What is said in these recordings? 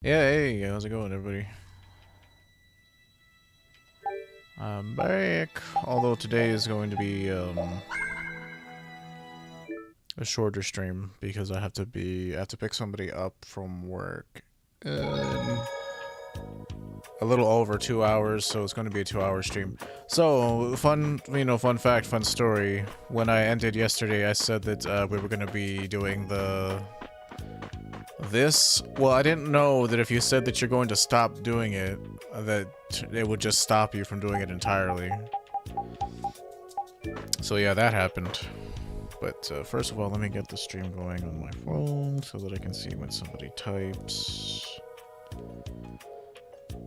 Yeah, hey, how's it going, everybody? I'm back. Although today is going to be a shorter stream because I have to pick somebody up from work in a little over 2 hours, so it's going to be a 2-hour stream. So fun, fun fact, fun story. When I ended yesterday, I said that we were going to be doing this. Well, I didn't know that if you said that you're going to stop doing it, that it would just stop you from doing it entirely. So yeah, that happened. But first of all, let me get the stream going on my phone so that I can see when somebody types.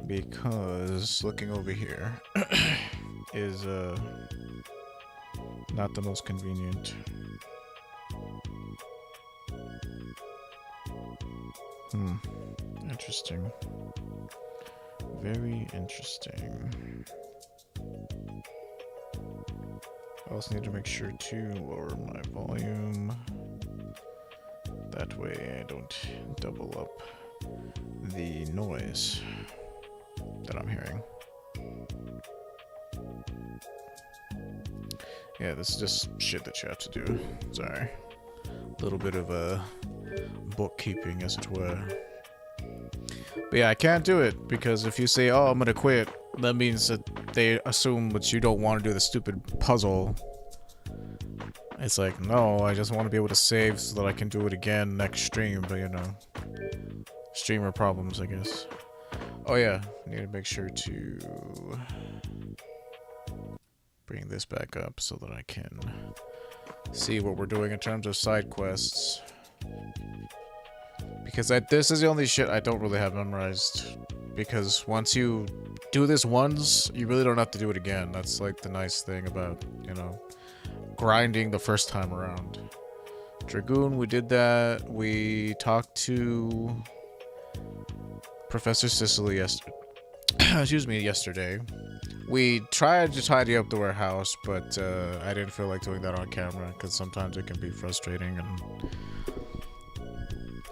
Because looking over here is not the most convenient. Interesting. Very interesting. I also need to make sure to lower my volume. That way I don't double up the noise that I'm hearing. Yeah, this is just shit that you have to do. Sorry. A little bit of bookkeeping, as it were. But yeah, I can't do it because if you say, oh, I'm gonna quit, that means that they assume that you don't want to do the stupid puzzle. It's like, no, I just want to be able to save so that I can do it again next stream, but you know, streamer problems, I guess. Oh yeah, I need to make sure to bring this back up so that I can see what we're doing in terms of side quests. Because this is the only shit I don't really have memorized. Because once you do this once, you really don't have to do it again. That's like the nice thing about, you know, grinding the first time around. Dragoon, we did that. We talked to Professor Sicily yesterday. We tried to tidy up the warehouse, but I didn't feel like doing that on camera because sometimes it can be frustrating, and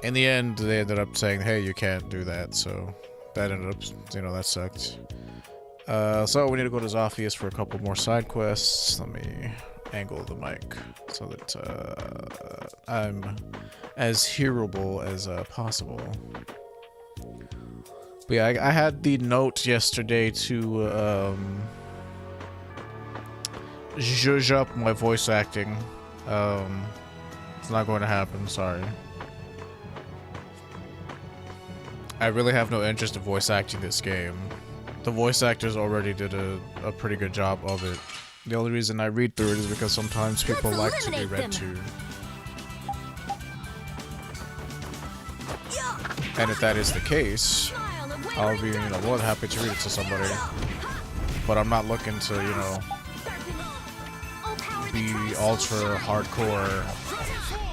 in the end they ended up saying, hey, you can't do that, so that ended up, you know, that sucked. So we need to go to Zophius for a couple more side quests. Let me angle the mic so that I'm as hearable as possible. But yeah, I had the note yesterday to zhuzh up my voice acting. It's not going to happen, sorry. I really have no interest in voice acting this game. The voice actors already did a pretty good job of it. The only reason I read through it is because sometimes people like to be read to. And if that is the case, I'll be, you know, more than happy to read it to somebody. But I'm not looking to, you know, be ultra hardcore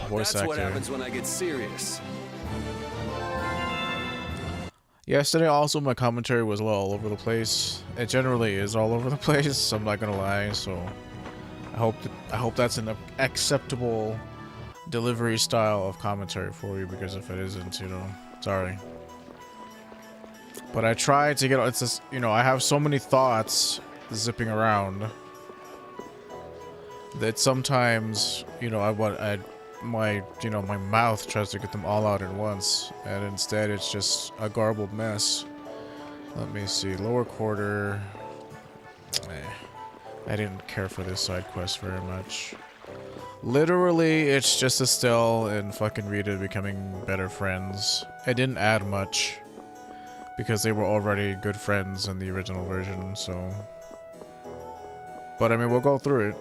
voice actor. That's what happens when I get serious. Yesterday also my commentary was a little all over the place. It generally is all over the place, I'm not gonna lie, so I hope that's an acceptable delivery style of commentary for you, because if it isn't, you know, sorry. But I try to get, it's just, you know, I have so many thoughts zipping around that sometimes, you know, my mouth tries to get them all out at once, and instead it's just a garbled mess. Let me see, lower quarter. I didn't care for this side quest very much. Literally, it's just Estelle and fucking Rita becoming better friends. It didn't add much, because they were already good friends in the original version, so. But I mean, we'll go through it.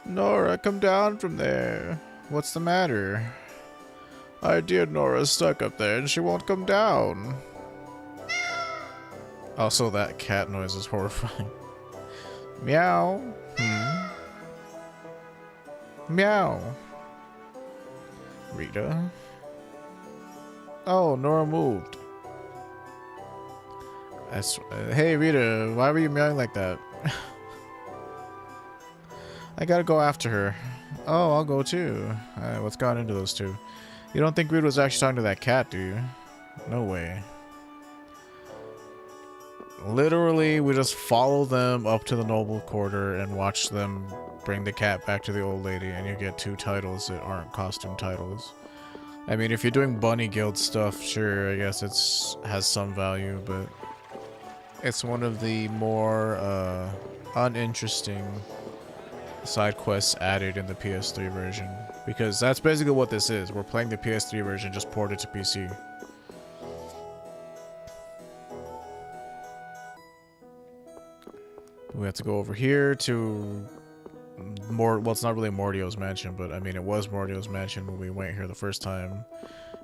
Nora, come down from there. What's the matter? Our dear Nora's stuck up there and she won't come down. Also, that cat noise is horrifying. Meow. Meow. Rita? Oh, Nora moved. Hey, Rita, why were you meowing like that? I gotta go after her. Oh, I'll go too. What's gone into those two? You don't think Reed was actually talking to that cat, do you? No way. Literally, we just follow them up to the noble quarter and watch them bring the cat back to the old lady, and you get 2 titles that aren't costume titles. I mean, if you're doing Bunny Guild stuff, sure, I guess has some value, but it's one of the more uninteresting side quests added in the PS3 version, because that's basically what this is. We're playing the PS3 version just ported to PC. We have to go over here to well, it's not really Mordio's mansion, but I mean, it was Mordio's mansion when we went here the first time.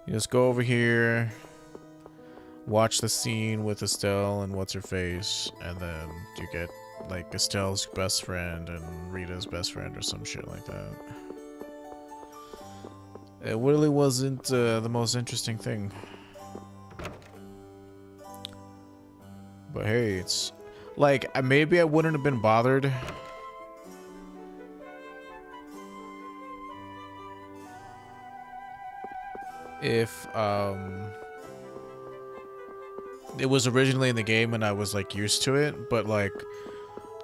You just go over here, watch the scene with Estelle and what's her face, and then you get like Estelle's best friend and Rita's best friend or some shit like that. It really wasn't the most interesting thing, but hey, it's like maybe I wouldn't have been bothered if it was originally in the game and I was like used to it, but like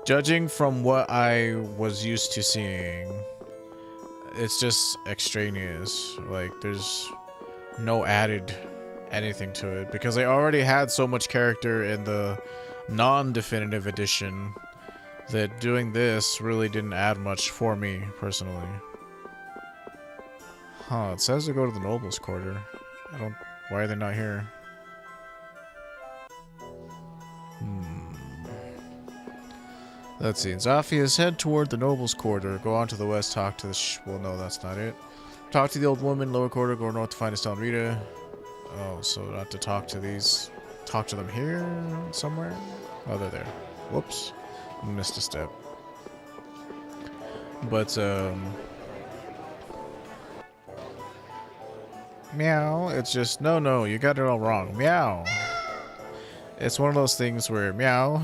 judging from what I was used to seeing, it's just extraneous. Like there's no added anything to it because I already had so much character in the non-definitive edition that doing this really didn't add much for me personally. Huh, it says to go to the Nobles Quarter. Why are they not here? Let's see. Zafias, head toward the Nobles Quarter. Go on to the west, talk to the well, no, that's not it. Talk to the old woman, lower quarter, go north to find Estelle and Rita. Oh, so not to talk to these. Talk to them here somewhere? Oh, they're there. Whoops. Missed a step. But, meow, it's just, no, you got it all wrong. Meow. It's one of those things where, meow,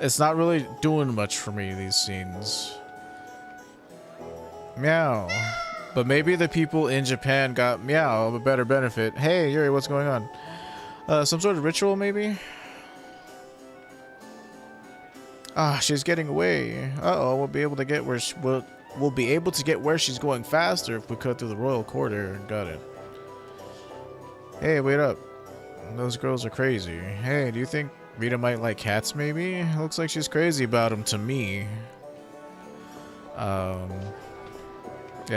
it's not really doing much for me, these scenes. Meow. But maybe the people in Japan got, meow, a better benefit. Hey, Yuri, what's going on? Some sort of ritual, maybe? Ah, she's getting away. Uh-oh, we'll be able to get where we'll be able to get where she's going faster if we cut through the royal quarter. Got it. Hey, wait up. Those girls are crazy. Hey, do you think Rita might like cats, maybe? Looks like she's crazy about them to me. Yeah,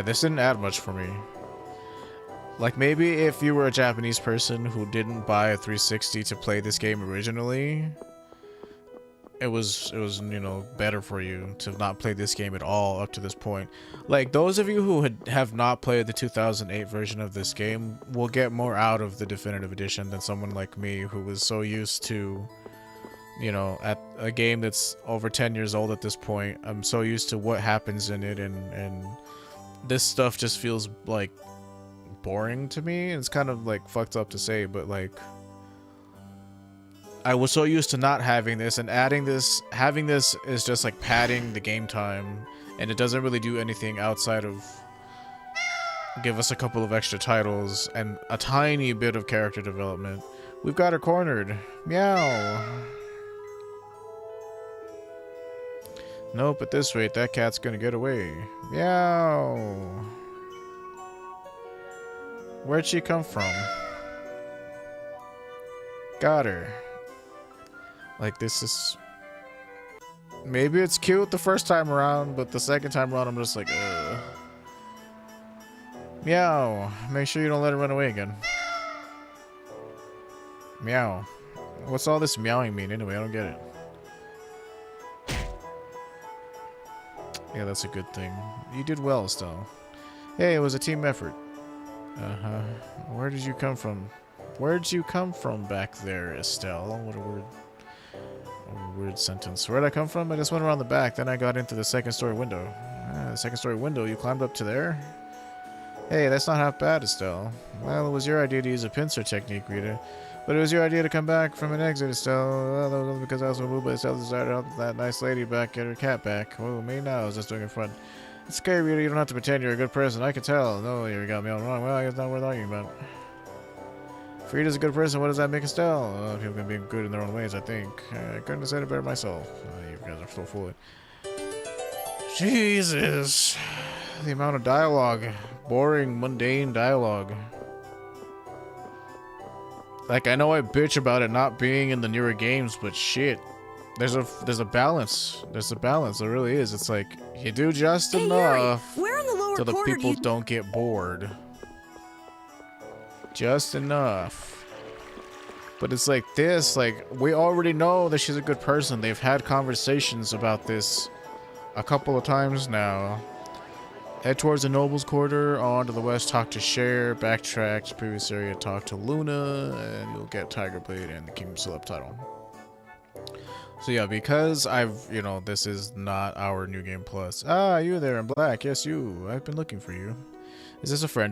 this didn't add much for me. Like, maybe if you were a Japanese person who didn't buy a 360 to play this game originally, it was, you know, better for you to not play this game at all up to this point. Like, those of you who have not played the 2008 version of this game will get more out of the definitive edition than someone like me who was so used to, you know, at a game that's over 10 years old at this point. I'm so used to what happens in it, and this stuff just feels like boring to me. It's kind of like fucked up to say, but like I was so used to not having this, and having this is just like padding the game time, and it doesn't really do anything outside of give us a couple of extra titles and a tiny bit of character development. We've got her cornered. Meow. Nope, at this rate, that cat's gonna get away. Meow. Where'd she come from? Got her. Like, this is... Maybe it's cute the first time around, but the second time around, I'm just like, ugh. Meow. Make sure you don't let her run away again. Meow. What's all this meowing mean anyway? I don't get it. Yeah, that's a good thing. You did well, Estelle. Hey, it was a team effort. Uh-huh. Where did you come from? Where'd you come from back there, Estelle? What a weird sentence. Where'd I come from? I just went around the back, then I got into the second story window. Ah, the second story window? You climbed up to there? Hey, that's not half bad, Estelle. Well, it was your idea to use a pincer technique, Rita. But it was your idea to come back from an exit, Estelle. Well, that was because I was moved by Estelle's desire to help that nice lady back get her cat back. Oh, me now. I was just doing it fun. It's scary. You don't have to pretend you're a good person. I can tell. No, you got me all wrong. Well, it's not worth arguing about. Frida's a good person. What does that make us tell? People can be good in their own ways, I think. I couldn't have said it better myself. You guys are so full of it. Jesus. The amount of dialogue. Boring, mundane dialogue. Like, I know I bitch about it not being in the newer games, but shit. There's a balance. There's a balance. There really is. It's like, you do just enough so the people don't get bored. Just enough. But it's like this, like, we already know that she's a good person. They've had conversations about this a couple of times now. Head towards the Noble's Quarter, on to the west, talk to Cher, backtrack to previous area, talk to Luna, and you'll get Tiger Blade and the Kingdom Celeb title. So yeah, because you know, this is not our New Game Plus. Ah, you there in black. Yes, you. I've been looking for you. Is this a friend?